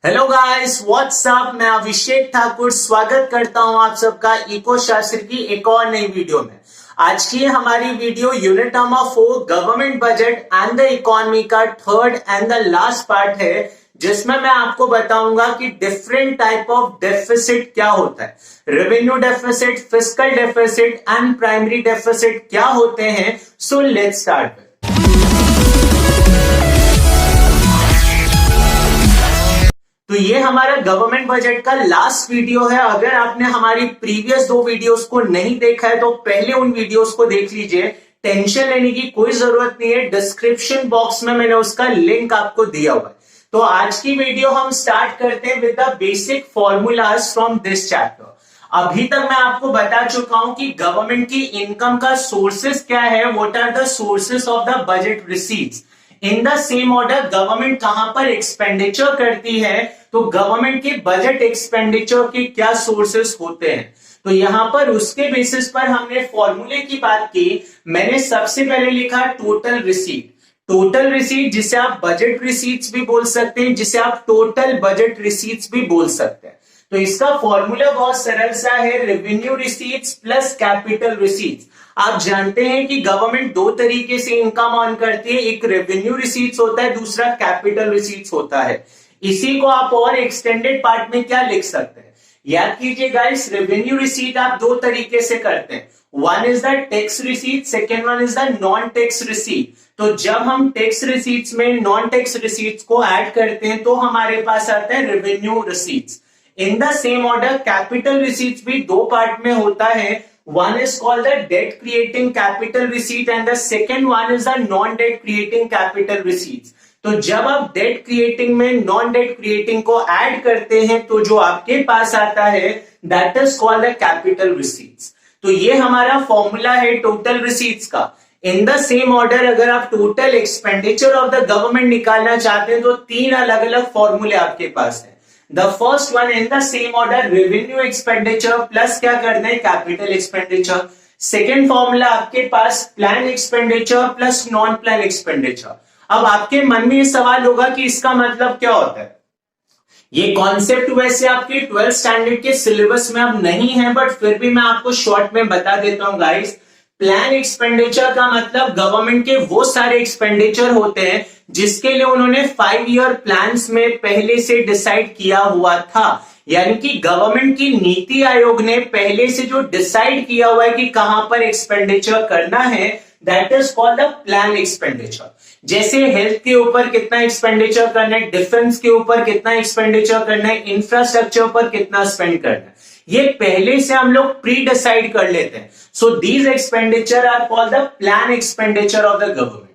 Hello guys, WhatsApp. मैं अभिषेक ठाकुर स्वागत करता हूं आप सबका इको शास्त्र की एक और नई वीडियो में। आज की हमारी video unit number 4 government budget and the economy का third and the last part है, जिसमें मैं आपको बताऊंगा कि डिफरेंट टाइप ऑफ डेफिसिट क्या होता है। Revenue deficit, fiscal deficit and primary deficit क्या होते हैं। So let's start. तो ये हमारा गवर्नमेंट बजट का लास्ट वीडियो है। अगर आपने हमारी प्रीवियस दो वीडियोस को नहीं देखा है तो पहले उन वीडियोस को देख लीजिए। टेंशन लेने की कोई जरूरत नहीं है, डिस्क्रिप्शन बॉक्स में मैंने उसका लिंक आपको दिया हुआ है। तो आज की वीडियो हम स्टार्ट करते हैं with the basic formulas from this chapter. अभी तक मैं आपको बता चुका हूं कि गवर्नमेंट की इनकम का सोर्सेस क्या है, what are the sources of the budget receipts. In the same order government कहां पर एक्सपेंडिचर करती है, तो गवर्नमेंट के बजट एक्सपेंडिचर के क्या सोर्सेस होते हैं। तो यहां पर उसके बेसिस पर हमने फॉर्मूले की बात की। मैंने सबसे पहले लिखा टोटल रिसीट। टोटल रिसीट जिसे आप बजट रिसीट्स भी बोल सकते हैं, जिसे आप टोटल बजट रिसीट्स भी बोल सकते हैं। तो इसका फॉर्मूला बहुत सरल सा है, revenue receipts plus capital receipts. आप जानते हैं कि गवर्नमेंट दो तरीके से इनकम अर्न करती है, एक रेवेन्यू रिसीट्स होता है, दूसरा कैपिटल रिसीट्स होता है। इसी को आप और एक्सटेंडेड पार्ट में क्या लिख सकते हैं, याद कीजिए गाइस। रेवेन्यू रिसीट आप दो तरीके से करते हैं, one is the tax receipt, second one is the non tax receipt. तो जब हम टैक्स रिसीट्स में नॉन टैक्स रिसीट्स को ऐड करते हैं तो हमारे पास आता है revenue receipts. In the same order capital receipts भी दो पार्ट में होता है, one is called the debt creating capital receipt and the second one is the non debt creating capital receipts। तो जब आप डेट क्रिएटिंग में नॉन डेट क्रिएटिंग को ऐड करते हैं तो जो आपके पास आता है that is called the capital receipts. तो ये हमारा फॉर्मूला है टोटल रिसीट्स का। इन द सेम ऑर्डर अगर आप total expenditure of the government निकालना चाहते हैं तो तीन अलग अलग फॉर्मूले आपके पास है। The first one in the same order revenue expenditure plus क्या करना है capital expenditure। सेकेंड फॉर्मूला आपके पास plan expenditure plus non plan expenditure. अब आपके मन में ये सवाल होगा कि इसका मतलब क्या होता है। ये कॉन्सेप्ट वैसे आपके 12th स्टैंडर्ड के सिलेबस में अब नहीं है, बट फिर भी मैं आपको शॉर्ट में बता देता हूं गाइस। प्लान एक्सपेंडिचर का मतलब गवर्नमेंट के वो सारे एक्सपेंडिचर होते हैं जिसके लिए उन्होंने 5 ईयर प्लान्स में पहले से डिसाइड किया हुआ था। यानी कि गवर्नमेंट की नीति आयोग ने पहले से जो डिसाइड किया हुआ है कि कहां पर एक्सपेंडिचर करना है, that is called the plan expenditure. जैसे हेल्थ के ऊपर कितना एक्सपेंडिचर करना है, डिफेंस के ऊपर कितना एक्सपेंडिचर करना है, इंफ्रास्ट्रक्चर पर कितना स्पेंड करना है, ये पहले से हम लोग प्री डिसाइड कर लेते हैं। So these expenditure are called the plan expenditure of the government.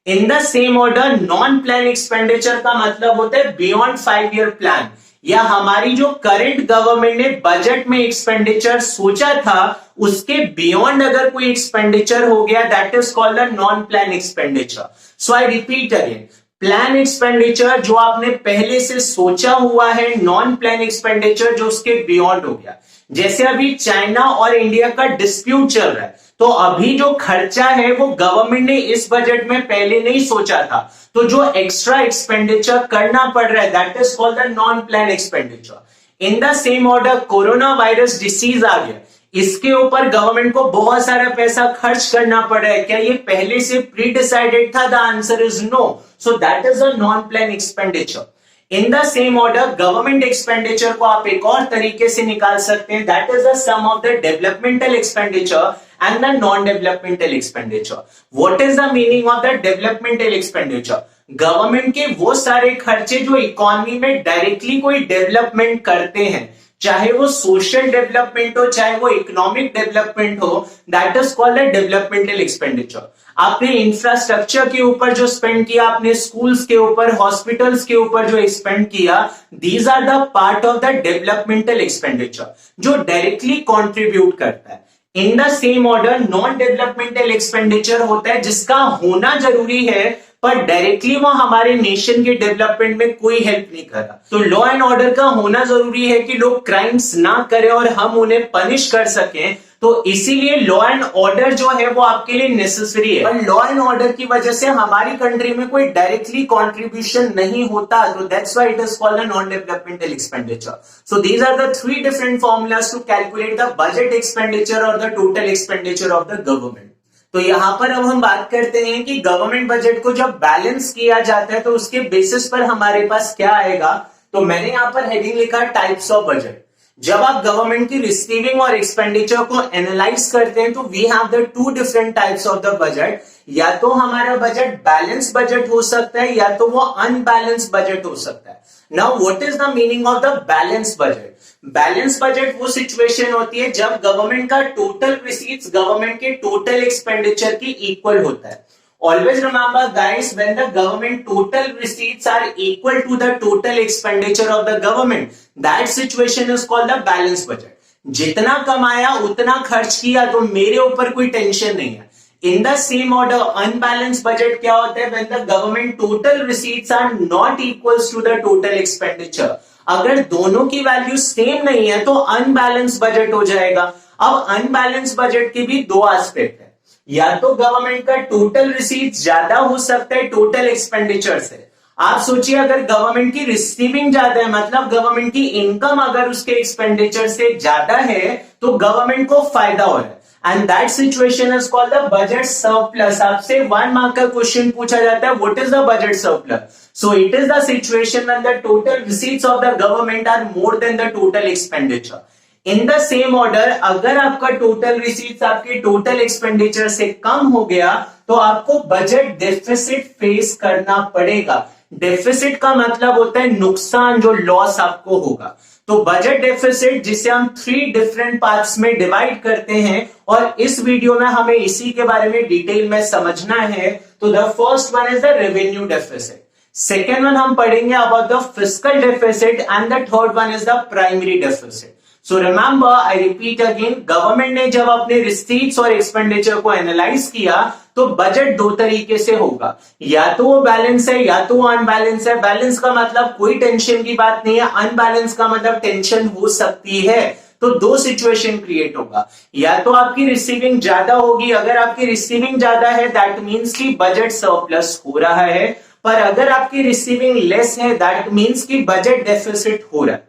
In the same order non plan expenditure का मतलब होता है बियॉन्ड 5 ईयर प्लान, या हमारी जो करंट गवर्नमेंट ने बजट में एक्सपेंडिचर सोचा था उसके बियॉन्ड अगर कोई एक्सपेंडिचर हो गया, that is called the non plan expenditure. So I repeat again, plan expenditure जो आपने पहले से सोचा हुआ है, नॉन प्लान एक्सपेंडिचर जो उसके बियॉन्ड हो गया। जैसे अभी चाइना और इंडिया का डिस्प्यूट चल रहा है, तो अभी जो खर्चा है वो गवर्नमेंट ने इस बजट में पहले नहीं सोचा था, तो जो एक्स्ट्रा एक्सपेंडिचर करना पड़ रहा है that is called the non plan expenditure. In the same order corona virus disease आ गया, इसके ऊपर गवर्नमेंट को बहुत सारा पैसा खर्च करना पड़ रहा है, क्या ये पहले से प्री डिसाइडेड था? The answer is no. So that is a non plan expenditure. In the same order government expenditure को आप एक और तरीके से निकाल सकते हैं, that is the sum of the developmental expenditure and the non-developmental expenditure. What is the meaning of the developmental expenditure? Government के वो सारे खर्चे जो इकोनॉमी में डायरेक्टली कोई डेवलपमेंट करते हैं, चाहे वो सोशल डेवलपमेंट हो चाहे वो इकोनॉमिक डेवलपमेंट हो, that is called developmental expenditure. आपने इंफ्रास्ट्रक्चर के ऊपर जो स्पेंड किया, आपने स्कूल्स के ऊपर, हॉस्पिटल्स के ऊपर जो स्पेंड किया, these are the part of the developmental expenditure जो डायरेक्टली कॉन्ट्रीब्यूट करता है। In the same order non developmental expenditure होता है जिसका होना जरूरी है पर डायरेक्टली वो हमारे नेशन के डेवलपमेंट में कोई हेल्प नहीं कर रहा। तो लॉ एंड ऑर्डर का होना जरूरी है कि लोग क्राइम्स ना करें और हम उन्हें पनिश कर सकें। तो इसीलिए लॉ एंड ऑर्डर जो है वो आपके लिए नेसेसरी है। और लॉ एंड ऑर्डर की वजह से हमारी कंट्री में कोई डायरेक्टली कंट्रीब्यूशन नहीं होता, तो that's why it is called a non developmental expenditure. So these are the 3 different formulas to calculate the budget expenditure और the total expenditure of the government. तो यहां पर अब हम बात करते हैं कि गवर्नमेंट बजट को जब बैलेंस किया जाता है तो उसके बेसिस पर हमारे पास क्या आएगा। तो मैंने यहां पर हेडिंग लिखा टाइप्स ऑफ बजट। जब आप गवर्नमेंट की रिसीविंग और एक्सपेंडिचर को एनालाइज करते हैं तो we have the 2 different types of the budget. या तो हमारा बजट बैलेंस बजट हो सकता है या तो वो अनबैलेंस बजट हो सकता है। Now what is the meaning of the balance budget? Balance budget वो सिचुएशन होती है जब गवर्नमेंट का टोटल रिसीट्स गवर्नमेंट के टोटल एक्सपेंडिचर की इक्वल होता है। Always remember guys, when the government total receipts are equal to the total expenditure of the government, that situation is called the balance budget. जितना कमाया उतना खर्च किया तो मेरे ऊपर कोई टेंशन नहीं है। In the same order, unbalanced budget क्या होता है? When the government total receipts are not equals to the total expenditure. अगर दोनों की वैल्यू सेम नहीं है तो अनबैलेंस बजट हो जाएगा। अब अनबैलेंस बजट के भी 2 एस्पेक्ट है। या तो गवर्नमेंट का टोटल रिसीट ज्यादा हो सकता है टोटल एक्सपेंडिचर से। आप सोचिए अगर गवर्नमेंट की रिसीविंग ज्यादा है, मतलब गवर्नमेंट की इनकम अगर उसके एक्सपेंडिचर से ज्यादा है तो गवर्नमेंट को फायदा हो रहा है, and that situation is called the budget surplus. आपसे 1 मार्क का क्वेश्चन पूछा जाता है, what is the budget surplus? So it is the situation when the total receipts of the government are more than the total expenditure. In the same order, अगर आपका total receipts आपके total expenditure से कम हो गया तो आपको budget deficit face करना पड़ेगा। डेफिसिट का मतलब होता है नुकसान, जो लॉस आपको होगा। तो बजट डेफिसिट जिसे हम 3 डिफरेंट पार्ट्स में डिवाइड करते हैं और इस वीडियो में हमें इसी के बारे में डिटेल में समझना है। तो the first one is the revenue deficit, second one हम पढ़ेंगे about the fiscal deficit and the third one is the primary deficit. So remember, I repeat again, government ने जब अपने रिसीट्स और एक्सपेंडिचर को एनालाइज किया तो बजट 2 तरीके से होगा, या तो वो बैलेंस है या तो वो अनबैलेंस है। बैलेंस का मतलब कोई टेंशन की बात नहीं है, अनबैलेंस का मतलब टेंशन हो सकती है। तो 2 सिचुएशन क्रिएट होगा, या तो आपकी रिसीविंग ज्यादा होगी। अगर आपकी रिसीविंग ज्यादा है दैट मीन्स कि बजट सरप्लस हो रहा है, पर अगर आपकी रिसीविंग लेस है दैट मीन्स कि बजट डेफिसिट हो रहा है।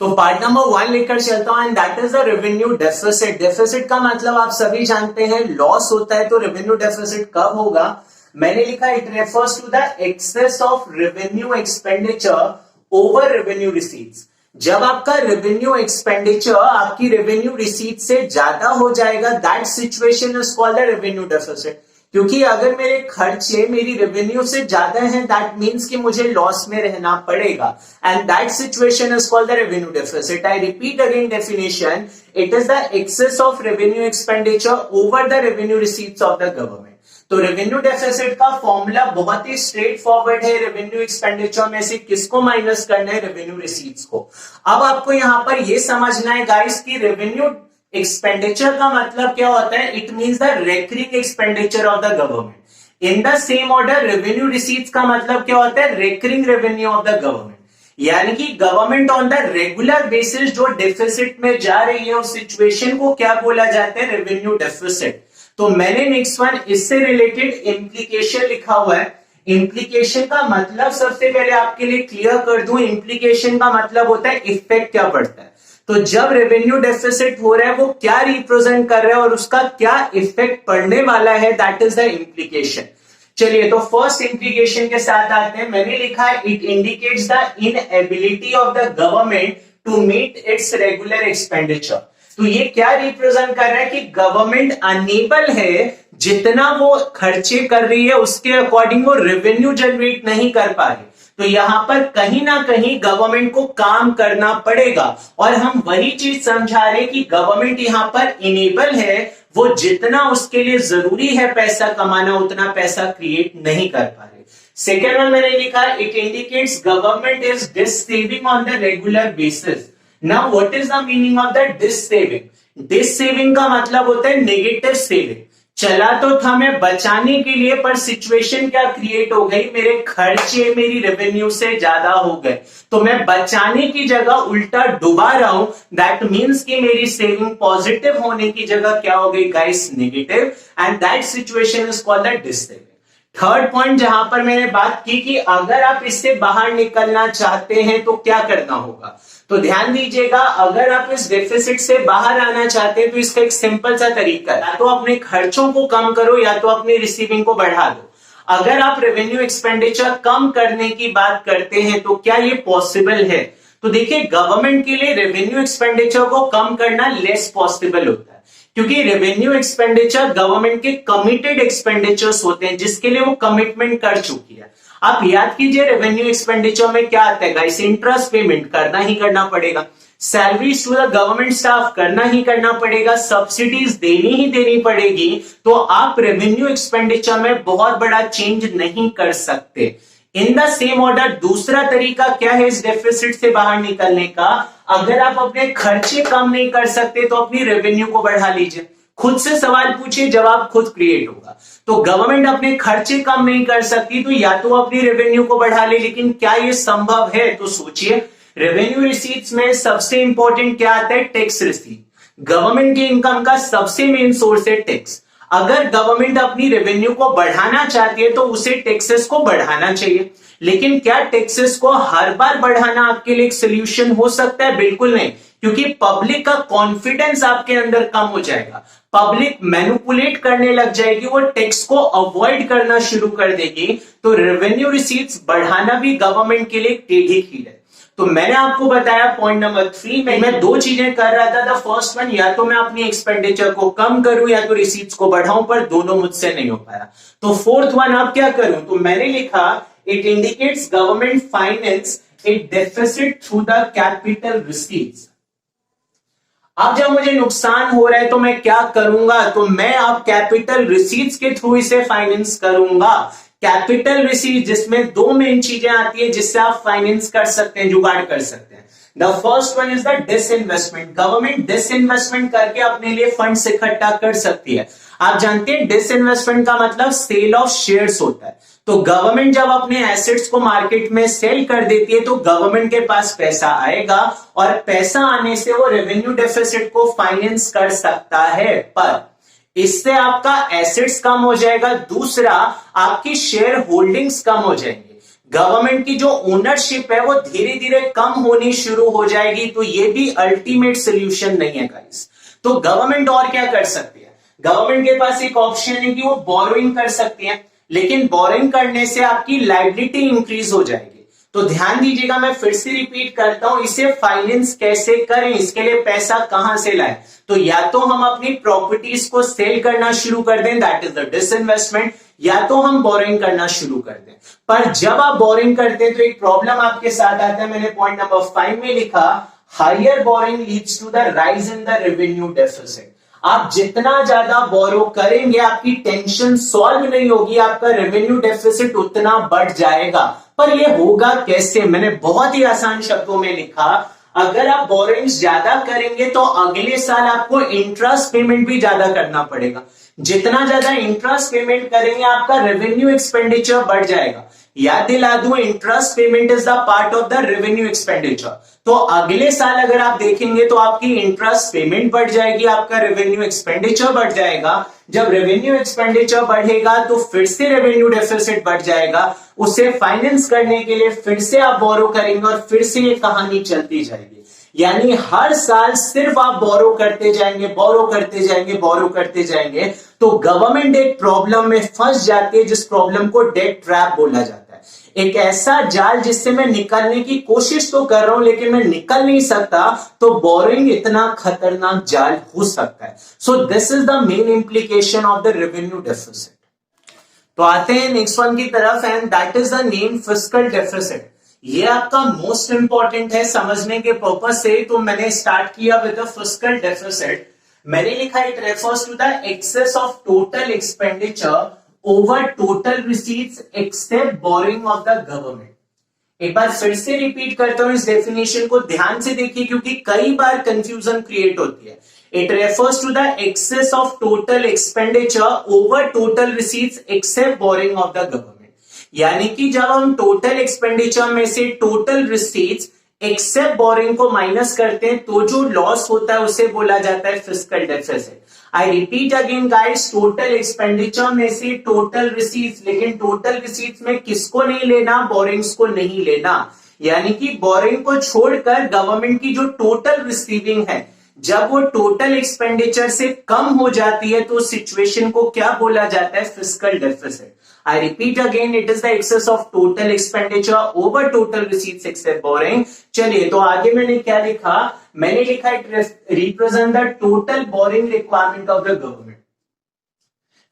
तो पार्ट नंबर 1 लेकर चलता हूं, and that is the revenue deficit. Deficit का मतलब आप सभी जानते हैं लॉस होता है। तो रेवेन्यू डेफिसिट कब होगा? मैंने लिखा it refers to the excess of revenue expenditure over revenue receipts. जब आपका रेवेन्यू एक्सपेंडिचर आपकी रेवेन्यू रिसीट से ज्यादा हो जाएगा, that situation is called the revenue deficit. क्योंकि अगर मेरे खर्चे मेरी रेवेन्यू से ज्यादा है दैट मीन्स कि मुझे लॉस में रहना पड़ेगा, and that situation is called the revenue deficit. I repeat again definition, it is the excess of revenue expenditure over the revenue receipts of the government. तो रेवेन्यू डेफिसिट का formula बहुत ही straightforward है। Revenue expenditure में से किसको minus करना है? रेवेन्यू रिसीट्स को। अब आपको यहां पर यह समझना है गाइस कि रेवेन्यू एक्सपेंडिचर का मतलब क्या होता है? It means the recurring expenditure of the government. In the same order revenue receipts का मतलब क्या होता है? Recurring revenue of the government. यानी कि government on the regular basis जो डेफिसिट में जा रही है उस सिचुएशन को क्या बोला जाता है? Revenue deficit. तो मैंने नेक्स्ट वन इससे रिलेटेड इंप्लीकेशन लिखा हुआ है। इंप्लीकेशन का मतलब सबसे पहले आपके लिए क्लियर कर दूं, इंप्लीकेशन का मतलब होता है इफेक्ट क्या पड़ता है। तो जब रेवेन्यू डेफिसिट हो रहा है वो क्या रिप्रेजेंट कर रहा है और उसका क्या इफेक्ट पड़ने वाला है, दैट इज द इंप्लीकेशन। चलिए तो फर्स्ट इंप्लीकेशन के साथ आते हैं। मैंने लिखा है it indicates the inability of the government to meet its regular expenditure. तो ये क्या रिप्रेजेंट कर रहा है कि गवर्नमेंट अनेबल है, जितना वो खर्चे कर रही है उसके अकॉर्डिंग वो रेवेन्यू जनरेट नहीं कर पा रही। तो यहां पर कहीं ना कहीं गवर्नमेंट को काम करना पड़ेगा, और हम वही चीज समझा रहे कि गवर्नमेंट यहां पर इनेबल है, वो जितना उसके लिए जरूरी है पैसा कमाना उतना पैसा क्रिएट नहीं कर पा रहे। सेकेंड वन मैंने लिखा it indicates government is dissaving on the regular basis. Now what is the meaning of the dissaving? Dissaving का मतलब होता है नेगेटिव सेविंग। चला तो था मैं बचाने के लिए, पर सिचुएशन क्या क्रिएट हो गई, मेरे खर्चे मेरी रेवेन्यू से ज्यादा हो गए, तो मैं बचाने की जगह उल्टा डुबा रहा हूं। दैट मीन्स कि मेरी सेविंग पॉजिटिव होने की जगह क्या हो गई guys, negative, and that situation is called the disability. Third point जहां पर मैंने बात की कि अगर आप इससे बाहर निकलना चाहते हैं तो क्या करना होगा, तो ध्यान दीजिएगा, अगर आप इस डेफिसिट से बाहर आना चाहते हैं तो इसका एक सिंपल सा तरीका है, या तो अपने खर्चों को कम करो या तो अपनी रिसीविंग को बढ़ा दो। अगर आप रेवेन्यू एक्सपेंडिचर कम करने की बात करते हैं तो क्या ये पॉसिबल है, तो देखिए गवर्नमेंट के लिए रेवेन्यू एक्सपेंडिचर को कम करना लेस पॉसिबल होता है, क्योंकि रेवेन्यू एक्सपेंडिचर गवर्नमेंट के कमिटेड एक्सपेंडिचर्स होते हैं जिसके लिए वो कमिटमेंट कर चुकी है। आप याद कीजिए रेवेन्यू एक्सपेंडिचर में क्या आता है गाइस, इंटरेस्ट पेमेंट करना ही करना पड़ेगा, salaries to the government staff करना ही करना पड़ेगा, सब्सिडीज देनी ही देनी पड़ेगी, तो आप रेवेन्यू एक्सपेंडिचर में बहुत बड़ा चेंज नहीं कर सकते। इन द सेम ऑर्डर दूसरा तरीका क्या है इस डेफिसिट से बाहर निकलने का, अगर आप अपने खर्चे कम नहीं कर सकते तो अपनी रेवेन्यू को बढ़ा लीजिए। खुद से सवाल पूछिए, जवाब खुद क्रिएट होगा। तो गवर्नमेंट अपने खर्चे कम नहीं कर सकती तो या तो अपनी रेवेन्यू को बढ़ा ले, लेकिन क्या ये संभव है, तो सोचिए रेवेन्यू रिसीट्स में सबसे इंपॉर्टेंट क्या आता है, टैक्स रिसीट। गवर्नमेंट की इनकम का सबसे मेन सोर्स है टैक्स। अगर गवर्नमेंट अपनी रेवेन्यू को बढ़ाना चाहती है तो उसे टैक्सेस को बढ़ाना चाहिए, लेकिन क्या टैक्सेस को हर बार बढ़ाना आपके लिए एक सोल्यूशन हो सकता है, बिल्कुल नहीं, क्योंकि पब्लिक का कॉन्फिडेंस आपके अंदर कम हो जाएगा, पब्लिक मैनिपुलेट करने लग जाएगी, वो टैक्स को अवॉइड करना शुरू कर देगी, तो रेवेन्यू रिसीट्स बढ़ाना भी गवर्नमेंट के लिए टेढ़ी खीर है। तो मैंने आपको बताया पॉइंट नंबर 3 में मैं दो चीजें कर रहा था। द फर्स्ट वन, या तो मैं अपनी एक्सपेंडिचर को कम करूं या तो रिसीट्स को बढ़ाऊं, पर दोनों मुझसे नहीं हो पाया। तो फोर्थ वन अब क्या करूं, तो मैंने लिखा it indicates government finance A deficit through the capital receipts. अब जब मुझे नुकसान हो रहा है तो मैं क्या करूंगा, तो मैं अब कैपिटल रिसीट्स के थ्रू इसे फाइनेंस करूंगा। कैपिटल रिसीट जिसमें दो मेन चीजें आती है जिससे आप फाइनेंस कर सकते हैं, जुगाड़ कर सकते हैं। The first one is the disinvestment. Government disinvestment करके अपने लिए फंड्स इकट्ठा कर सकती है। आप जानते हैं डिसइन्वेस्टमेंट का मतलब सेल ऑफ शेयर्स होता है। तो गवर्नमेंट जब अपने एसेट्स को मार्केट में सेल कर देती है तो गवर्नमेंट के पास पैसा आएगा और पैसा आने से वो रेवेन्यू डेफिसिट को फाइनेंस कर सकता है, पर इससे आपका एसेट्स कम हो जाएगा, दूसरा आपकी शेयर होल्डिंग्स कम हो जाएंगी, गवर्नमेंट की जो ओनरशिप है वो धीरे धीरे कम होनी शुरू हो जाएगी। तो ये भी अल्टीमेट सोल्यूशन नहीं है गाइस। तो गवर्नमेंट और क्या कर सकती है, गवर्नमेंट के पास एक ऑप्शन है कि वो बोरोइंग कर सकती है, लेकिन बोरोइंग करने से आपकी लायबिलिटी इंक्रीज हो जाएगी। तो ध्यान दीजिएगा, मैं फिर से रिपीट करता हूं, इसे फाइनेंस कैसे करें, इसके लिए पैसा कहां से लाएं, तो या तो हम अपनी प्रॉपर्टीज को सेल करना शुरू कर दें, दैट इज द डिसइन्वेस्टमेंट, या तो हम बोरिंग करना शुरू कर दें। पर जब आप बोरिंग करते हैं तो एक प्रॉब्लम आपके साथ आता है, मैंने पॉइंट नंबर 5 में लिखा, higher borrowing leads to the rise in the revenue deficit. आप जितना ज्यादा बोरो करेंगे आपकी टेंशन सॉल्व नहीं होगी, आपका रेवेन्यू डेफिसिट उतना बढ़ जाएगा। पर यह होगा कैसे, मैंने बहुत ही आसान शब्दों में लिखा, अगर आप बोरोइंग्स ज्यादा करेंगे तो अगले साल आपको इंटरेस्ट पेमेंट भी ज्यादा करना पड़ेगा। जितना ज्यादा इंटरेस्ट पेमेंट करेंगे आपका रेवेन्यू एक्सपेंडिचर बढ़ जाएगा। याद दिला दूं, interest payment is the part of the revenue expenditure. तो अगले साल अगर आप देखेंगे तो आपकी इंटरेस्ट पेमेंट बढ़ जाएगी, आपका रेवेन्यू एक्सपेंडिचर बढ़ जाएगा। जब रेवेन्यू एक्सपेंडिचर बढ़ेगा तो फिर से रेवेन्यू डेफिसिट बढ़ जाएगा, उसे फाइनेंस करने के लिए फिर से आप बोरो करेंगे और फिर से ये कहानी चलती जाएगी। यानी हर साल सिर्फ आप बोरो करते जाएंगे, बोरो करते जाएंगे, बोरो करते जाएंगे, तो गवर्नमेंट एक प्रॉब्लम में फंस जाती है जिस प्रॉब्लम को डेट ट्रैप बोला जाता है। एक ऐसा जाल जिससे मैं निकलने की कोशिश तो कर रहा हूं लेकिन मैं निकल नहीं सकता, तो बोरिंग इतना खतरनाक जाल हो सकता है। So this is the main implication of the revenue deficit. तो आते हैं नेक्स्ट वन की तरफ, and that is the name fiscal deficit. ये आपका मोस्ट इंपॉर्टेंट है समझने के पर्पस से, तो मैंने स्टार्ट किया विद द फिस्कल डेफिसिट। मैंने लिखा it refers to the excess of total expenditure over total receipts except borrowing of the government. एक बार फिर से रिपीट करता हूं इस डेफिनेशन को, ध्यान से देखिए क्योंकि कई बार कंफ्यूजन क्रिएट होती है। It refers to the excess of total expenditure over total receipts except borrowing of the government. यानी कि जब हम टोटल एक्सपेंडिचर में से टोटल रिसीट्स एक्सेप्ट बोरिंग को माइनस करते हैं तो जो लॉस होता है उसे बोला जाता है fiscal deficit. I repeat again guys, total expenditure में से टोटल रिसीट्स, लेकिन टोटल रिसीट्स में किसको नहीं लेना? बोरिंग्स को नहीं लेना. यानी कि बोरिंग को छोड़कर गवर्नमेंट की जो टोटल रिसीविंग है, जब वो टोटल एक्सपेंडिचर से कम हो जाती है तो सिचुएशन को क्या बोला जाता है? Fiscal deficit. I repeat again, it is the excess of total expenditure over total receipts except borrowing. चलिए, तो आगे मैंने क्या लिखा? मैंने लिखा it represent the total borrowing requirement of the government.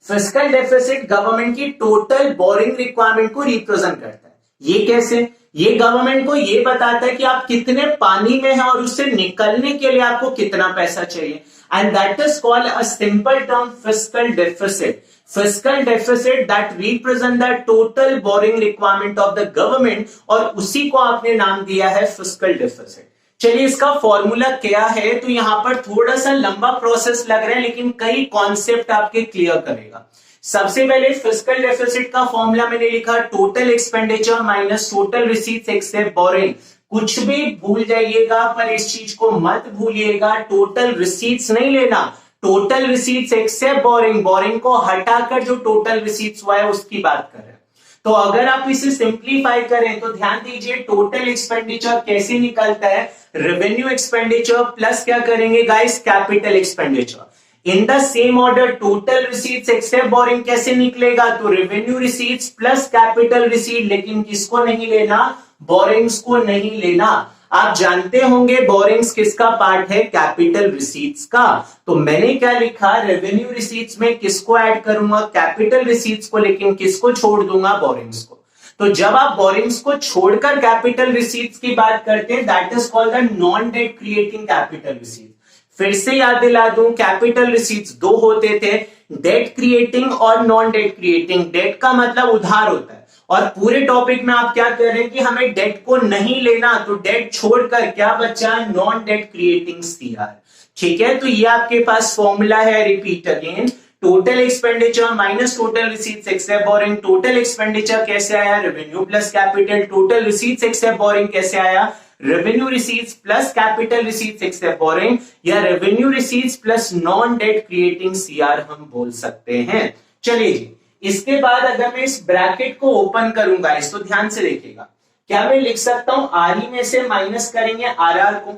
Fiscal deficit government की टोटल बोरिंग रिक्वायरमेंट को रिप्रेजेंट करता है. ये कैसे? ये गवर्नमेंट को ये बताता है कि आप कितने पानी में हैं और उससे निकलने के लिए आपको कितना पैसा चाहिए. And that is called a simple term fiscal deficit. Fiscal deficit that represent the total boring requirement of the government, और उसी को आपने नाम दिया है फिस्कल डेफिसिट. चलिए, इसका फॉर्मूला क्या है? तो यहां पर थोड़ा सा लंबा प्रोसेस लग रहा है, लेकिन कई कॉन्सेप्ट आपके क्लियर करेगा. सबसे पहले फिस्कल डेफिसिट का फॉर्मूला मैंने लिखा total expenditure minus total receipts except borrowing. कुछ भी भूल जाइएगा पर इस चीज को मत भूलिएगा, टोटल रिसीट्स नहीं लेना, total receipts except borrowing. Borrowing को हटाकर जो टोटल रिसीट्स हुआ है उसकी बात कर रहे हैं. तो अगर आप इसे सिंप्लीफाई करें तो ध्यान दीजिए, टोटल एक्सपेंडिचर कैसे निकलता है? रेवेन्यू एक्सपेंडिचर प्लस क्या करेंगे guys? Capital expenditure. In the same order total receipts except borrowing कैसे निकलेगा? तो revenue receipts plus capital receipt, लेकिन किसको नहीं लेना? बोरिंग्स को नहीं लेना. आप जानते होंगे बोरिंग्स किसका पार्ट है? कैपिटल रिसीट्स का. तो मैंने क्या लिखा? रेवेन्यू रिसीट्स में किसको ऐड करूंगा? कैपिटल रिसीट्स को, लेकिन किसको छोड़ दूंगा? बोरिंग्स को. तो जब आप बोरिंग्स को छोड़कर कैपिटल रिसीट्स की बात करते हैं, that is called the non debt creating capital receipt. फिर से याद दिला दूं, कैपिटल रिसीट्स दो होते थे, डेट क्रिएटिंग और नॉन डेट क्रिएटिंग. डेट का मतलब उधार होता है, और पूरे टॉपिक में आप क्या कर रहे हैं कि हमें डेट को नहीं लेना, तो डेट छोड़कर क्या बचा? Non debt creating CR. ठीक है, तो ये आपके पास फॉर्मूला है. Repeat again, total expenditure minus total receipts except borrowing. Total expenditure कैसे आया? Revenue plus capital. Total receipts except borrowing कैसे आया? Revenue receipts plus capital receipts except borrowing, या revenue receipts plus non debt creating CR हम बोल सकते हैं. चलिए जी, इसके बाद अगर मैं इस ब्रैकेट को ओपन करूंगा इस, तो ध्यान से देखिएगा, क्या मैं लिख सकता हूं आरई में से माइनस करेंगे आरआर को,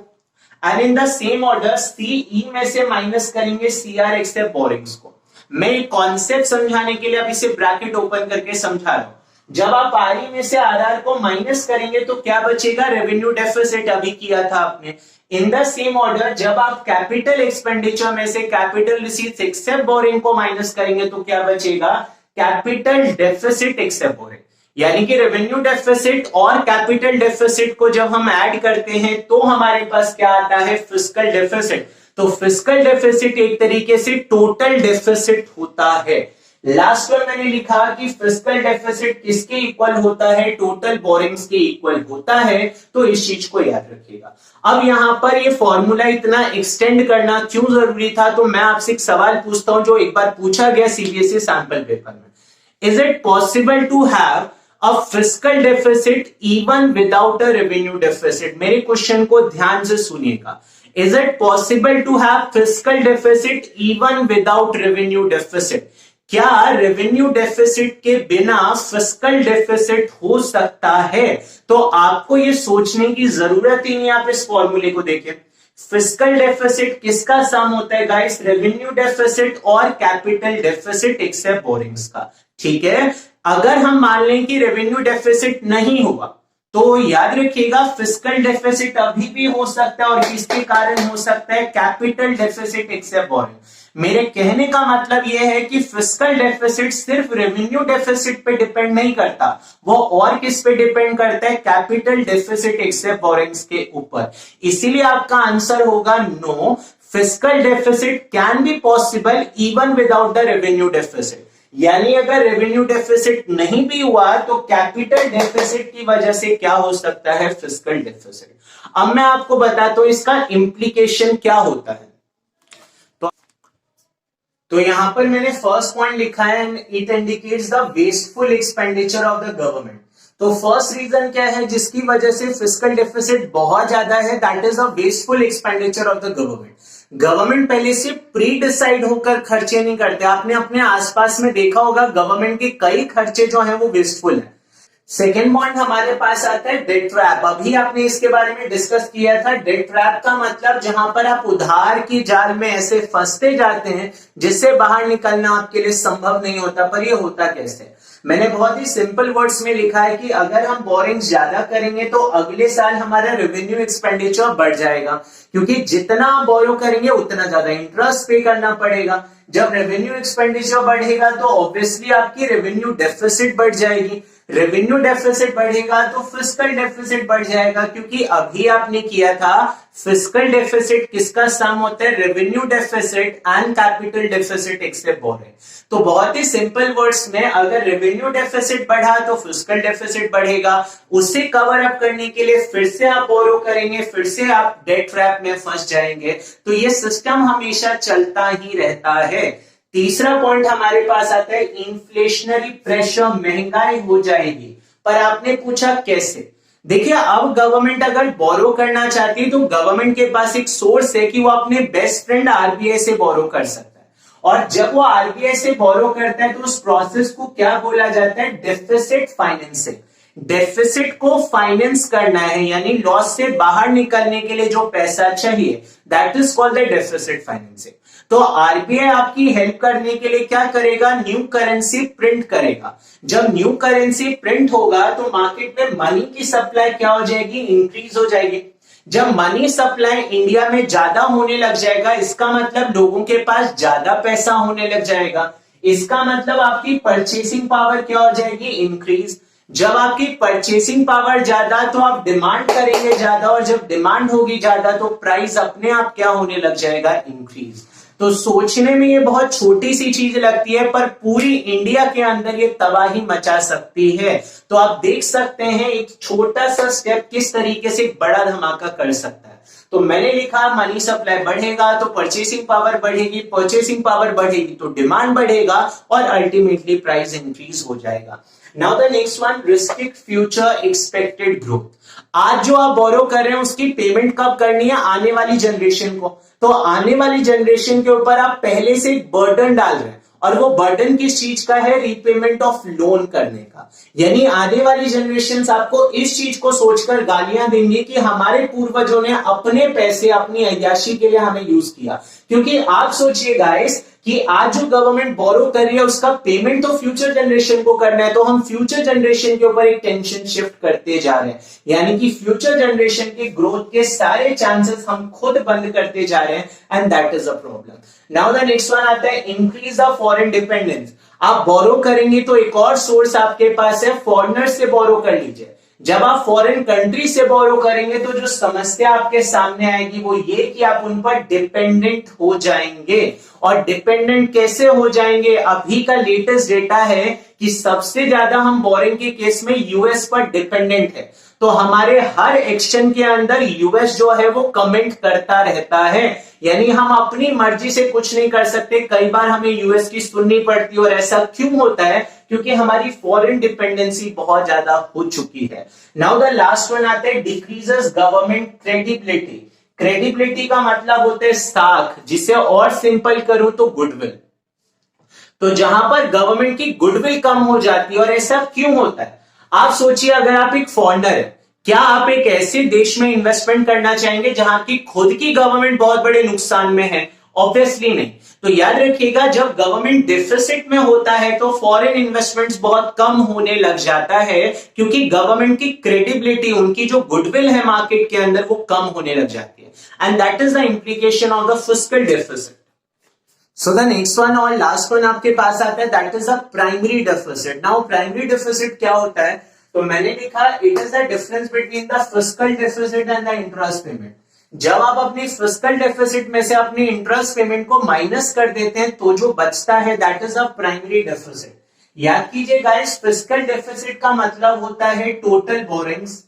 and in the same order CE में से माइनस करेंगे सीआर एक्सेप्ट बोरिंग्स को. मैं कॉन्सेप्ट समझाने के लिए अब इसे ब्रैकेट ओपन करके समझा रहा हूं. जब आप आरई में से आरआर को माइनस करेंगे तो क्या बचेगा? रेवेन्यू डेफिसिट, अभी किया था आपने. इन द सेम ऑर्डर जब आप कैपिटल एक्सपेंडिचर में से कैपिटल रिसीट्स एक्सेप्ट बोरिंग को माइनस करेंगे तो क्या बचेगा? Capital deficit except borrowing. यानी कि रेवेन्यू डेफिसिट और कैपिटल डेफिसिट को जब हम ऐड करते हैं तो हमारे पास क्या आता है? Fiscal deficit. तो फिस्कल डेफिसिट एक तरीके से टोटल डेफिसिट होता है. लास्ट में मैंने लिखा कि फिस्कल डेफिसिट किसके इक्वल होता है? टोटल बोरिंग्स के इक्वल होता है. तो इस चीज को याद रखिएगा. अब यहां पर ये फॉर्मूला इतना एक्सटेंड करना क्यों जरूरी था? तो मैं आपसे एक सवाल पूछता हूं जो एक बार पूछा गया सीबीएसई सैंपल पेपर में. Is it possible to have a fiscal deficit even without a revenue deficit? मेरे क्वेश्चन को ध्यान से सुनिएगा. Is it possible to have fiscal deficit even without revenue deficit? क्या रेवेन्यू डेफिसिट के बिना फिस्कल डेफिसिट हो सकता है? तो आपको ये सोचने की जरूरत ही नहीं, आप इस फॉर्मूले को देखें. फिस्कल डेफिसिट किसका सम होता है गाइस? रेवेन्यू डेफिसिट और कैपिटल डेफिसिट एक्सेप्ट बोरिंग्स का. ठीक है, अगर हम मान लें कि रेवेन्यू डेफिसिट नहीं हुआ तो याद रखिएगा फिस्कल डेफिसिट अभी भी हो सकता है, और किसके कारण हो सकता है? Capital deficit except borrowing. मेरे कहने का मतलब यह है कि फिस्कल डेफिसिट सिर्फ रेवेन्यू डेफिसिट पे डिपेंड नहीं करता, वो और किस पे डिपेंड करता है? कैपिटल डेफिसिट एक्सेप्ट बोरिंग्स के ऊपर. इसीलिए आपका आंसर होगा no, fiscal deficit can be possible even without the revenue deficit. यानी अगर रेवेन्यू डेफिसिट नहीं भी हुआ तो कैपिटल डेफिसिट की वजह से क्या हो सकता है? Fiscal deficit. अब मैं आपको बताता हूं इसका इंप्लीकेशन क्या होता है. तो यहां पर मैंने फर्स्ट पॉइंट लिखा है, it indicates the wasteful expenditure of the government. तो फर्स्ट रीजन क्या है जिसकी वजह से फिस्कल डेफिसिट बहुत ज्यादा है, that is the wasteful expenditure of the government. Government पहले से प्री डिसाइड होकर खर्चे नहीं करते। आपने अपने आसपास में देखा होगा गवर्नमेंट के कई खर्चे जो हैं वो वेस्टफुल हैं। सेकेंड पॉइंट हमारे पास आता है डेट ट्रैप। अभी आपने इसके बारे में डिस्कस किया था। डेट ट्रैप का मतलब जहां पर आप उधार की जाल में ऐसे फंसते जाते हैं जिससे बाहर निकलना आपके लिए संभव नहीं होता। पर ये होता कैसे? मैंने बहुत ही सिंपल वर्ड्स में लिखा है कि अगर हम बोरिंग ज्यादा करेंगे तो अगले साल हमारा रेवेन्यू एक्सपेंडिचर बढ़ जाएगा, क्योंकि जितना आप बोरो करेंगे उतना ज्यादा इंटरेस्ट पे करना पड़ेगा। जब रेवेन्यू एक्सपेंडिचर बढ़ेगा तो ऑब्वियसली आपकी रेवेन्यू डेफिसिट बढ़ जाएगी। रेवेन्यू डेफिसिट बढ़ेगा तो फिस्कल डेफिसिट बढ़ जाएगा, क्योंकि अभी आपने किया था फिस्कल डेफिसिट किसका सम होता है? Revenue deficit and capital deficit except borrowing. तो बहुत ही सिंपल वर्ड्स में अगर रेवेन्यू डेफिसिट बढ़ा तो फिस्कल डेफिसिट बढ़ेगा। उसे कवर अप करने के लिए फिर से आप बोरो करेंगे, फिर से आप डेट ट्रैप में फंस जाएंगे। तो ये सिस्टम हमेशा चलता ही रहता है। तीसरा पॉइंट हमारे पास आता है इन्फ्लेशनरी प्रेशर, महंगाई हो जाएगी। पर आपने पूछा कैसे? देखिए, अब गवर्नमेंट अगर बोरो करना चाहती है तो गवर्नमेंट के पास एक सोर्स है कि वो अपने बेस्ट फ्रेंड आरबीआई से बोरो कर सकता है। और जब वो आरबीआई से बोरो करता है तो उस प्रोसेस को क्या बोला जाता है? Deficit financing. डेफिसिट को फाइनेंस करना है, यानी लॉस से बाहर निकलने के लिए जो पैसा चाहिए, that is called the deficit financing. तो आरबीआई आपकी हेल्प करने के लिए क्या करेगा? न्यू करेंसी प्रिंट करेगा। जब न्यू करेंसी प्रिंट होगा तो मार्केट में मनी की सप्लाई क्या हो जाएगी? इंक्रीज हो जाएगी। जब मनी सप्लाई इंडिया में ज्यादा होने लग जाएगा, इसका मतलब लोगों के पास ज्यादा पैसा होने लग जाएगा। इसका मतलब आपकी परचेसिंग पावर क्या हो जाएगी? इंक्रीज। जब आपकी परचेसिंग पावर ज्यादा तो आप डिमांड करेंगे ज्यादा, और जब डिमांड होगी ज्यादा तो प्राइस अपने आप क्या होने लग जाएगा? इंक्रीज। तो सोचने में ये बहुत छोटी सी चीज लगती है, पर पूरी इंडिया के अंदर ये तबाही मचा सकती है। तो आप देख सकते हैं एक छोटा सा स्टेप किस तरीके से बड़ा धमाका कर सकता है। तो मैंने लिखा मनी सप्लाई बढ़ेगा तो परचेसिंग पावर बढ़ेगी, परचेसिंग पावर बढ़ेगी तो डिमांड बढ़ेगा, और अल्टीमेटली प्राइस इंक्रीज हो जाएगा। Now the next one, restrict future expected growth. आज जो आप बोरो कर रहे हैं उसकी पेमेंट कब करनी है? आने वाली जनरेशन को। तो आने वाली जनरेशन के ऊपर आप पहले से एक बर्डन डाल रहे हैं, और वो बर्डन किस चीज का है? रीपेमेंट ऑफ लोन करने का। यानी आने वाली जनरेशन आपको इस चीज को सोचकर गालियां देंगे कि हमारे पूर्वजों ने अपने पैसे अपनी अय्याशी के लिए हमें यूज किया। क्योंकि आप सोचिए गाइस कि आज जो गवर्नमेंट बोरो कर रही है उसका पेमेंट तो फ्यूचर जनरेशन को करना है, तो हम फ्यूचर जनरेशन के ऊपर एक टेंशन शिफ्ट करते जा रहे हैं। यानी कि फ्यूचर जनरेशन की ग्रोथ के सारे चांसेस हम खुद बंद करते जा रहे हैं, and that is a problem. Now the next one आता है इंक्रीज द फॉरेन डिपेंडेंस। आप बोरो करेंगे तो एक और सोर्स आपके पास है, फॉरेनर से बोरो कर लीजिए। जब आप फॉरेन कंट्री से बोरो करेंगे तो जो समस्या आपके सामने आएगी वो ये कि आप उन पर डिपेंडेंट हो जाएंगे। और डिपेंडेंट कैसे हो जाएंगे? अभी का लेटेस्ट डेटा है कि सबसे ज्यादा हम बोरिंग के केस में यूएस पर डिपेंडेंट है। तो हमारे हर एक्शन के अंदर यूएस जो है वो कमेंट करता रहता है, यानी हम अपनी मर्जी से कुछ नहीं कर सकते। कई बार हमें यूएस की सुननी पड़ती है, और ऐसा क्यों होता है? क्योंकि हमारी फॉरेन डिपेंडेंसी बहुत ज्यादा हो चुकी है। नाउ द लास्ट वन आता है डिक्रीजेस गवर्नमेंट क्रेडिबिलिटी। क्रेडिबिलिटी का मतलब होता है साख, जिसे और सिंपल करूं तो गुडविल। तो जहां पर गवर्नमेंट की गुडविल कम हो जाती है, और ऐसा क्यों होता है? आप सोचिए, अगर आप एक फॉरेनर है, क्या आप एक ऐसे देश में इन्वेस्टमेंट करना चाहेंगे जहां की खुद की गवर्नमेंट बहुत बड़े नुकसान में है? ऑब्वियसली नहीं। तो याद रखिएगा, जब गवर्नमेंट डेफिसिट में होता है तो फॉरेन इन्वेस्टमेंट्स बहुत कम होने लग जाता है, क्योंकि गवर्नमेंट की क्रेडिबिलिटी, उनकी जो गुडविल है मार्केट के अंदर, वो कम होने लग जाती है। And that is the implication of the fiscal deficit. So the next one और लास्ट वन आपके पास आता है, that is the primary deficit. Now primary deficit क्या होता है? तो मैंने लिखा it is the difference between the fiscal deficit and the interest payment. जब आप अपनी फिस्कल डेफिसिट में से अपनी इंटरेस्ट पेमेंट को माइनस कर देते हैं तो जो बचता है that is a primary deficit. याद कीजिए गाइस, फिस्कल डेफिसिट का मतलब होता है टोटल बोरिंग्स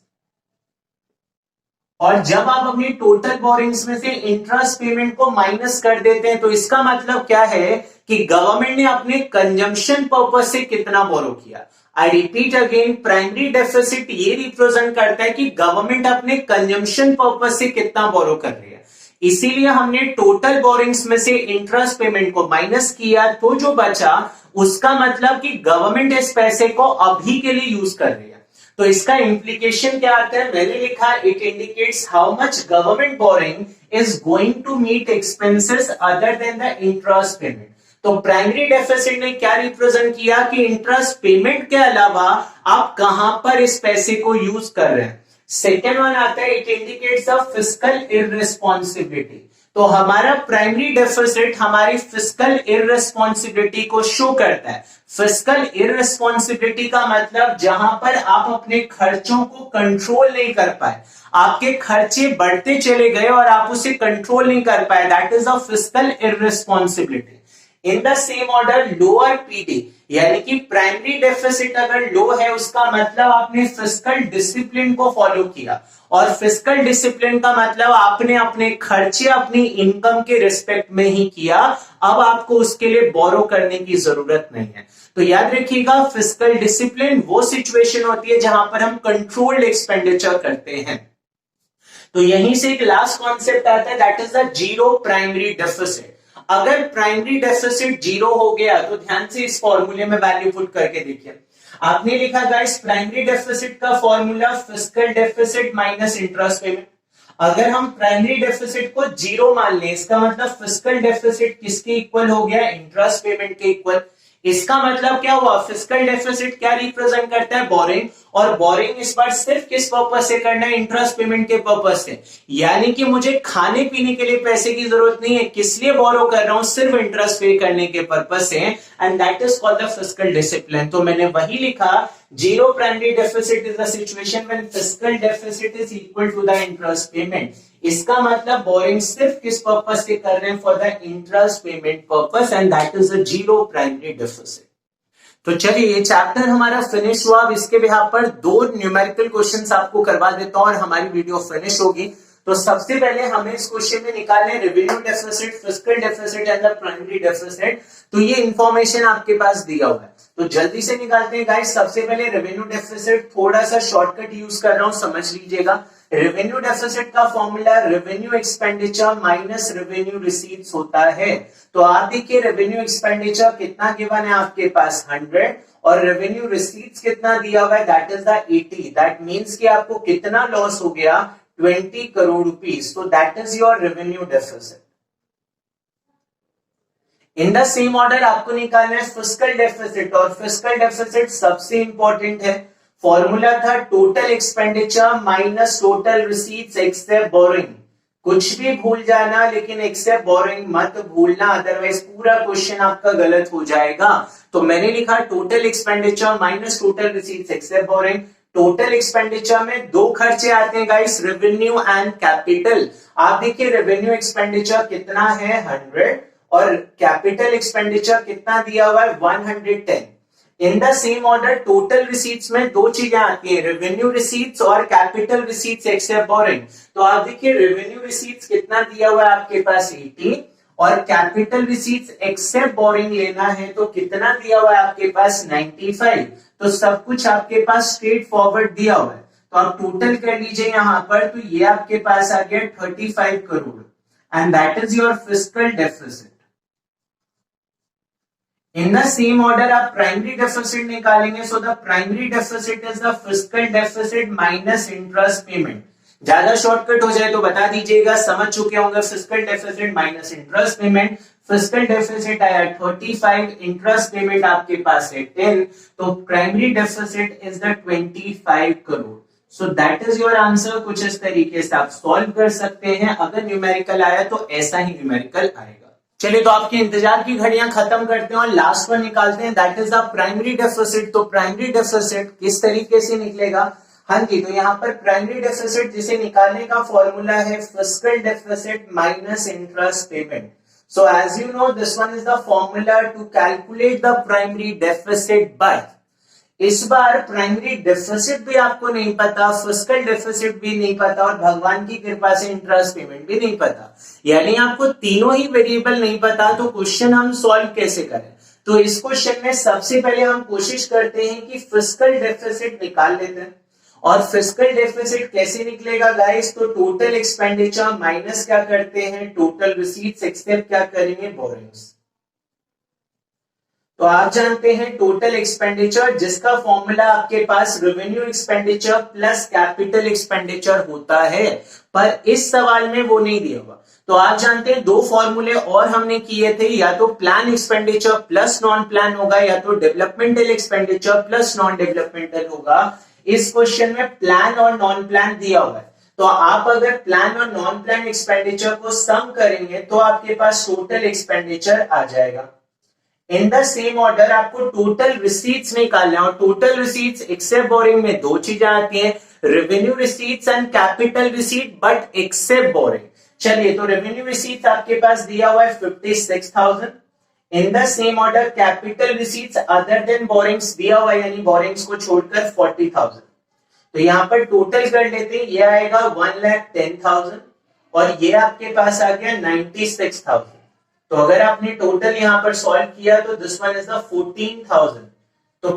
और जब आप अपनी टोटल बोरिंग्स में से इंटरेस्ट पेमेंट को माइनस कर देते हैं तो इसका मतलब क्या है कि गवर्नमेंट ने अपने कंजम्पशन पर्पज से कितना बोरो किया। आई रिपीट अगेन, प्राइमरी डेफिसिट ये रिप्रेजेंट करता है कि गवर्नमेंट अपने कंजम्पशन पर्पज से कितना बोरो कर रही है। इसीलिए हमने टोटल बोरिंग्स में से इंटरेस्ट पेमेंट को माइनस किया, तो जो बचा उसका मतलब कि गवर्नमेंट इस पैसे को अभी के लिए यूज कर रही है। तो इसका इंप्लीकेशन क्या आता है, मैंने लिखा it indicates how much government borrowing is going to meet expenses other than the interest payment. तो प्राइमरी डेफिसिट ने क्या रिप्रेजेंट किया कि इंटरेस्ट पेमेंट के अलावा आप कहां पर इस पैसे को यूज कर रहे हैं। सेकेंड वन आता है इट इंडिकेट्स अ फिस्कल इररिस्पॉन्सिबिलिटी। तो हमारा प्राइमरी डेफिसिट हमारी फिस्कल इररिस्पॉन्सिबिलिटी को शो करता है। फिस्कल इररिस्पॉन्सिबिलिटी का मतलब जहां पर आप अपने खर्चों को कंट्रोल नहीं कर पाए, आपके खर्चे बढ़ते चले गए और आप उसे कंट्रोल नहीं कर पाए, that is a fiscal irresponsibility. In the same order lower PD, यानी कि प्राइमरी डेफिसिट अगर लो है उसका मतलब आपने फिस्कल डिसिप्लिन को फॉलो किया, और फिस्कल डिसिप्लिन का मतलब आपने अपने खर्चे अपनी इनकम के रिस्पेक्ट में ही किया, अब आपको उसके लिए बोरो करने की जरूरत नहीं है। तो याद रखिएगा, फिस्कल डिसिप्लिन वो सिचुएशन होती है जहां पर हम कंट्रोल्ड एक्सपेंडिचर करते हैं। तो यहीं से एक लास्ट कॉन्सेप्ट आता है, that is the zero primary deficit. अगर प्राइमरी डेफिसिट जीरो हो गया तो ध्यान से इस फॉर्मूले में वैल्यू पुट करके देखिए। आपने लिखा गाइस प्राइमरी डेफिसिट का formula fiscal deficit minus interest payment. अगर हम प्राइमरी डेफिसिट को जीरो मान लें, इसका मतलब फिस्कल डेफिसिट किसके इक्वल हो गया, इंटरेस्ट पेमेंट के इक्वल। इसका मतलब क्या हुआ, फिस्कल डेफिसिट क्या रिप्रेजेंट करता है, बोरिंग, और बोरिंग इस बार सिर्फ किस पर्पज से करना है, इंटरेस्ट पेमेंट के पर्पज से। यानी कि मुझे खाने पीने के लिए पैसे की जरूरत नहीं है, किस लिए बोरो कर रहा हूं, सिर्फ इंटरेस्ट पे करने के पर्पज से, and that is called the fiscal discipline. तो मैंने वही लिखा, zero primary deficit is the situation when fiscal deficit is equal to the interest payment. इसका मतलब बोरिंग सिर्फ किस पर्पज से कर रहे हैं, for the interest payment purpose, and that is the zero primary deficit. तो चलिए ये चैप्टर हमारा फिनिश हुआ। अब इसके बिहाफ पर दो न्यूमेरिकल क्वेश्चंस आपको करवा देता हूं और हमारी वीडियो फिनिश होगी। तो सबसे पहले हमें इस क्वेश्चन में निकालने revenue deficit, fiscal deficit and the primary deficit. तो ये इंफॉर्मेशन आपके पास दिया हुआ है, तो जल्दी से निकालते हैं गाइस। सबसे पहले रेवेन्यू डेफिसिट, थोड़ा सा शॉर्टकट यूज कर रहा हूं, समझ लीजिएगा। रेवेन्यू डेफिसिट का formula revenue expenditure minus revenue receipts होता है। तो आप देखिए रेवेन्यू एक्सपेंडिचर कितना गिवन है आपके पास 100, और रेवेन्यू रिसीट्स कितना दिया हुआ है, that is the 80। That means कि आपको कितना लॉस हो गया, 20 करोड़ रुपीस। तो that is your revenue deficit. In the same order आपको निकालना है फिस्कल डेफिसिट, और फिस्कल डेफिसिट सबसे इंपॉर्टेंट है। फॉर्मूला था total expenditure minus total receipts except borrowing. कुछ भी भूल जाना लेकिन एक्सेप्ट बोरिंग मत भूलना, अदरवाइज पूरा क्वेश्चन आपका गलत हो जाएगा। तो मैंने लिखा total expenditure minus total receipts except borrowing. Total expenditure में दो खर्चे आते हैं गाइस, रेवेन्यू एंड कैपिटल। आप देखिए रेवेन्यू एक्सपेंडिचर कितना है 100, और कैपिटल एक्सपेंडिचर कितना दिया हुआ है 110। इन the same order total receipts में दो चीजें आती है, रेवेन्यू रिसीट्स और कैपिटल रिसीट्स एक्सेप्ट बोरिंग। तो आप देखिए रेवेन्यू रिसीट्स कितना दिया हुआ है आपके पास 80, और कैपिटल रिसीट्स एक्सेप्ट बोरिंग लेना है तो कितना दिया हुआ है आपके पास 95। तो सब कुछ आपके पास स्ट्रेट फॉरवर्ड दिया हुआ है, तो आप टोटल कर लीजिए यहां पर। तो ये आपके पास आ गया 35 crore, and that is your fiscal deficit. In the same order आप प्राइमरी डेफिसिट निकालेंगे। So the primary deficit is the fiscal deficit minus interest payment. ज्यादा शॉर्टकट हो जाए तो बता दीजिएगा, समझ चुके होंगे। Fiscal deficit minus interest payment, fiscal deficit आया 35, इंटरेस्ट पेमेंट आपके पास है 10, तो primary deficit is the 25 crore. So that is your answer. कुछ इस तरीके से आप सॉल्व कर सकते हैं। अगर न्यूमेरिकल आया तो ऐसा ही न्यूमेरिकल आएगा। चलिए तो आपके इंतजार की घड़ियां खत्म करते हैं और लास्ट वन निकालते हैं, that is the primary deficit. तो प्राइमरी डेफिसिट किस तरीके से निकलेगा, हाँ जी, तो यहाँ पर प्राइमरी डेफिसिट जिसे निकालने का फॉर्मूला है fiscal deficit minus interest payment. So as you know this one is the formula to calculate the primary deficit, but इस बार प्राइमरी डेफिसिट भी आपको नहीं पता, फिस्कल डेफिसिट भी नहीं पता और भगवान की कृपा से इंटरेस्ट पेमेंट भी नहीं पता, यानी आपको तीनों ही वेरिएबल नहीं पता, तो क्वेश्चन हम सॉल्व कैसे करें? तो इस क्वेश्चन में सबसे पहले हम कोशिश करते हैं कि फिस्कल डेफिसिट निकाल लेते हैं। और फिस्कल डेफिसिट कैसे निकलेगा गाइस? तो टोटल एक्सपेंडिचर माइनस क्या करते हैं, टोटल रिसीट्स एक्सेप्ट क्या करेंगे, बोरिंग्स। तो आप जानते हैं टोटल एक्सपेंडिचर जिसका फॉर्मूला आपके पास revenue expenditure plus capital expenditure होता है, पर इस सवाल में वो नहीं दिया हुआ। तो आप जानते हैं दो फॉर्मूले और हमने किए थे, या तो plan expenditure plus non plan होगा, या तो developmental expenditure plus non developmental होगा। इस क्वेश्चन में प्लान और नॉन प्लान दिया हुआ है, तो आप अगर प्लान और नॉन प्लान एक्सपेंडिचर को सम करेंगे तो आपके पास टोटल एक्सपेंडिचर आ जाएगा। इन द सेम ऑर्डर आपको टोटल रिसीट्स निकालना है, और टोटल रिसीट्स एक्सेप्ट बोरिंग में दो चीजें आती हैं, revenue receipts and capital receipt, but except borrowing. चलिए, तो रेवेन्यू रिसीट्स आपके पास दिया हुआ है 56,000। इन the same order capital receipts other than borings दिया हुआ है, यानी बोरिंग्स को छोड़कर 40,000। तो यहाँ पर टोटल कर लेते हैं, ये आएगा 1,10,000 और ये आपके पास आ गया 96,000। तो अगर आपने टोटल यहाँ पर सॉल्व किया तो दिस वन इज द 14,000। तो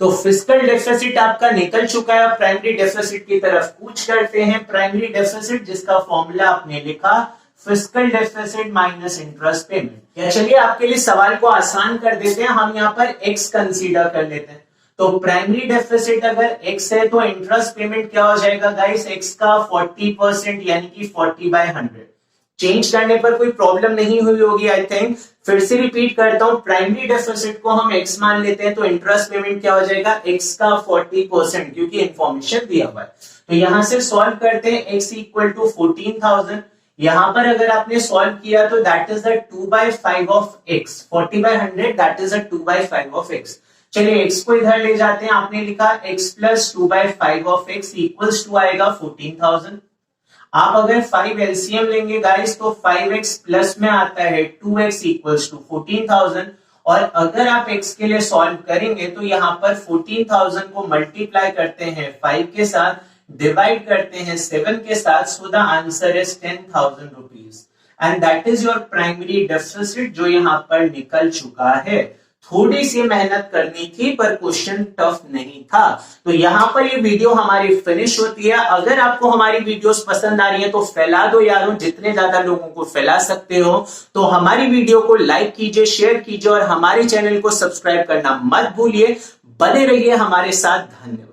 तो फिस्कल डेफिसिट आपका निकल चुका है। प्राइमरी डेफिसिट की तरफ कूच करते हैं। प्राइमरी डेफिसिट जिसका फॉर्मूला आपने लिखा fiscal deficit minus interest payment. या चलिए आपके लिए सवाल को आसान कर देते हैं, हम यहाँ पर x कंसीडर कर लेते हैं। तो प्राइमरी डेफिसिट अगर x है तो इंटरेस्ट पेमेंट क्या हो जाएगा गाइस, x का 40% यानी कि 40/100। चेंज करने पर कोई प्रॉब्लम नहीं हुई होगी आई थिंक। फिर से रिपीट करता हूं, प्राइमरी डेफिसिट को हम x मान लेते हैं तो इंटरेस्ट पेमेंट क्या हो जाएगा, x का 40%, क्योंकि इंफॉर्मेशन दिया हुआ है। तो यहां से सॉल्व करते हैं, x इक्वल टू 14,000। यहां पर अगर आपने सॉल्व किया तो that is the 2/5 of x, 40/100 that is the 2/5 of x। चलिए x को इधर ले जाते हैं, आपने लिखा x plus 2/5 of x equals to आएगा 14,000। आप अगर 5 एलसीएम लेंगे गाइस तो 5x प्लस में आता है 2x इक्वल्स टू 14,000। और अगर आप x के लिए सॉल्व करेंगे तो यहाँ पर 14,000 को मल्टीप्लाई करते हैं 5 के साथ, डिवाइड करते हैं 7 के साथ, so the answer is 10,000 rupees and that is your primary deficit जो यहाँ पर निकल चुका है। थोड़ी सी मेहनत करनी थी पर क्वेश्चन टफ नहीं था। तो यहाँ पर ये वीडियो हमारी फिनिश होती है। अगर आपको हमारी वीडियोस पसंद आ रही है तो फैला दो यारों, जितने ज्यादा लोगों को फैला सकते हो। तो हमारी वीडियो को लाइक कीजिए, शेयर कीजिए और हमारे चैनल को सब्सक्राइब करना मत भूलिए। बने रहिए हमारे साथ। धन्यवाद।